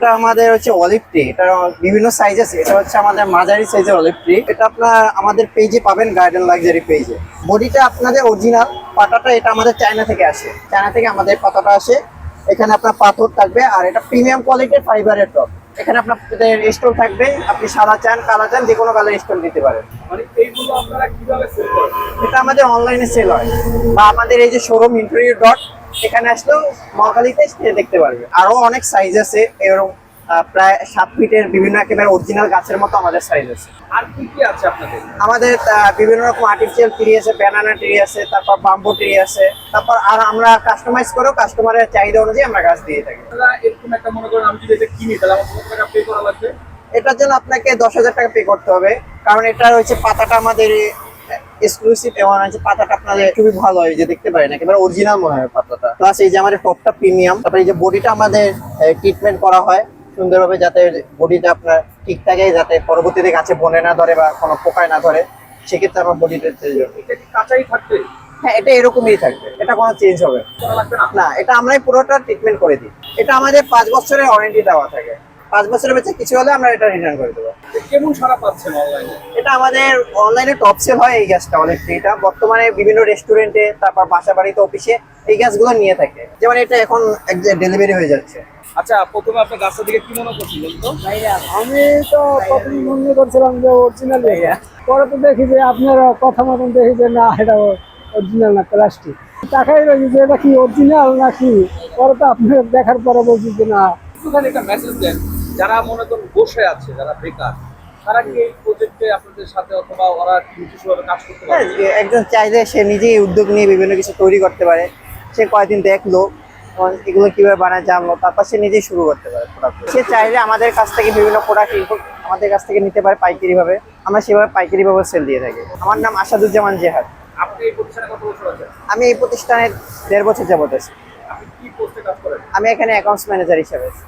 এটা আমাদের হচ্ছে অলিভ ট্রি। এটা বিভিন্ন সাইজ আছে। এটা হচ্ছে আমাদের মাঝারি সাইজের অলিভ ট্রি। এটা আপনার আমাদের পেজে পাবেন, গার্ডেন লাক্সারি পেজে। বডিটা আপনাদের অরিজিনাল, পাতাটা এটা আমাদের চায়না থেকে আসে। চায়না থেকে আমাদের পাতাটা আসে। এখানে আপনার পাথর থাকবে, আর এটা প্রিমিয়াম কোয়ালিটির ফাইবারের টপ। এখানে আপনাদের স্টোন থাকবে, আপনি সাদা চান কালো চান যে কোনো কালার স্টোন দিতে পারেন। মানে এইগুলো আপনারা কিভাবে সেল করেন? এটা আমাদের অনলাইনে সেল হয়, বা আমাদের এই যে শোরুম ইন্টেরিয়র ডট, এখানে আসলেও মহাখালীতে দেখতে পারবে। আরো অনেক সাইজ আছে এরকম, প্রায় 7 ফিটের বিভিন্ন একেবারে অরিজিনাল গাছের মতো আমাদের সাইজ আছে। আর কি কি আছে আপনাদের? আমাদের বিভিন্ন রকম আর্টিফিশিয়াল ট্রি আছে, ব্যানানা ট্রি আছে, তারপর বাম্বু ট্রি আছে, তারপর আর আমরা কাস্টমাইজ করেও কাস্টমারের চাহিদা অনুযায়ী আমরা গাছ দিয়ে থাকি। আপনারা এরকম একটা মনে করেন আমি যদি এটা কিনি তাহলে আমার কত টাকা পে করা লাগবে? এটার জন্য আপনাকে 10,000 টাকা পে করতে হবে, কারণ এটা হচ্ছে পাতাটা আমাদের এক্সক্লুসিভ, এবং হচ্ছে পাতাটা আপনাদের খুবই ভালো হয়, যে দেখতে পারেন একেবারে অরিজিনাল মনে হয় পাতাটা। প্লাস এই যে আমাদের টপটা প্রিমিয়াম, তারপরে এই যে বডিটা আমাদের ট্রিটমেন্ট করা হয় সুন্দরভাবে, যাতে বডিটা আপনার ঠিক থাকে, যাতে পরবর্তীতে গাছে বনে না ধরে বা কোনো পোকায় না ধরে। সেক্ষেত্রে আমার বডিটা চেঞ্জ হবে। এটা কি কাঁচাই থাকবে? হ্যাঁ, এটা এরকমই থাকবে, এটা কোনো চেঞ্জ হবে করা লাগবে না? না। এটা আমরাই পুরোটা ট্রিটমেন্ট করে দিই। এটা আমাদের 5 বছরের ওয়ারেন্টি দেওয়া থাকে। 5 বছরের বেঁচে কিছু হলে আমরা এটা রিটার্ন করে দেবো। কেমন সারা পাচ্ছেন অনলাইনে? এটা আমাদের অনলাইনে টপ সেল হয় এই গ্যাসটা, অনেক। এটা বর্তমানে বিভিন্ন রেস্টুরেন্টে, তারপর বাসা বাড়িতে, অফিসে এই গ্যাসগুলো নিয়ে থাকে। যেমন এটা এখন ডেলিভারি হয়ে যাচ্ছে। আচ্ছা, প্রথমে আপনার গাছটা দিকে কি মনে করছিলেন তো? আমি তো প্রথম মনে করছিলাম যে অরিজিনাল, পরে তো দেখি যে আপনার কথা মতন দেখি যে না, এটা অরিজিনাল না, প্লাস্টিক। টাকাই রয়েছে যে এটা কি অরিজিনাল নাকি, পরে তো আপনার দেখার পরে বলছি যে না। একটুখানি একটা মেসেজ দেন যারা মনে করেন বসে আছে, যারা বেকার, তারা কি এই প্রজেক্টে আপনাদের সাথে অথবা ওরা নিজস্বভাবে কাজ করতে হ্যাঁ, পারে? একজন চাইলে সে নিজেই উদ্যোগ নিয়ে বিভিন্ন কিছু তৈরি করতে পারে। সে কয়েকদিন দেখলো এগুলো কিভাবে বানায়, জানলো, তারপর সে নিজেই শুরু করতে পারে প্রোডাক্ট। সে চাইলে আমাদের কাছ থেকে বিভিন্ন প্রোডাক্ট আমাদের কাছ থেকে নিতে পারে পাইকারি ভাবে। আমরা সেভাবে পাইকারি ভাবে সেল দিয়ে থাকি। আমার নাম আসাদুজ্জামান জেহাদ। আপনি এই প্রতিষ্ঠানে কত বছর আছেন? আমি এই প্রতিষ্ঠানে 1.5 বছর যাবত আছি। আপনি কি পোস্টে কাজ করেন? আমি এখানে অ্যাকাউন্টস ম্যানেজার হিসেবে আছি।